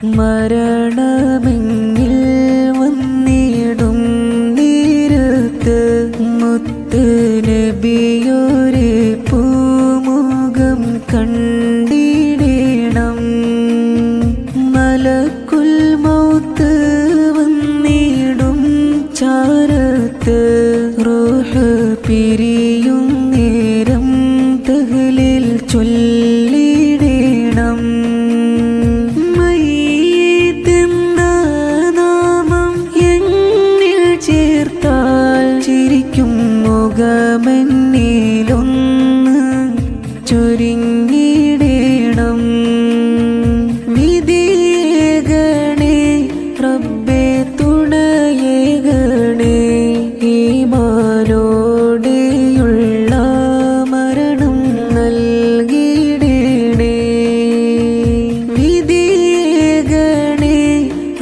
മരണമെങ്കിൽ വന്നിടും നേരത്ത് മുത്ത് നബിയൊരു പൂമുഖം കണ്ടിടണം. മലക്കുൽ മൗത്ത് വന്നിടും ചാരത്ത് റൂഹ് പിരിയും നേരം തഹ്ലീൽ ചൊല്ലിടണം. ചിരിക്കും മുഖമെന്നിലൊന്ന് ചുരുങ്ങിടണം. വിധിയേകണേ റബ്ബേ തുണയേകണേ ഈമാനോടെയുള്ള മരണം നൽകിടണേ. വിധിയേകണേ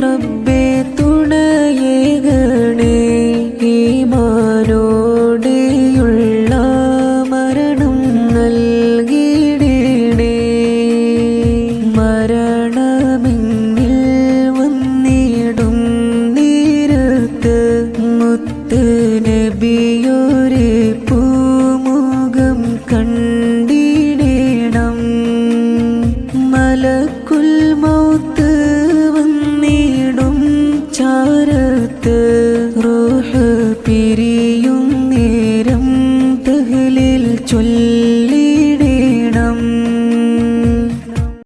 റബ്ബേ തുണയേകണേ ഈമാനോടെയുള്ള മരണം നൽകിടണേ. മരണമെങ്കിൽ വന്നിടും നേരത്ത് മുത്ത് നബിയൊരു പൂമുഖം കണ്ടിടണം. മലക്കുൽ മൗത്ത് വന്നിടും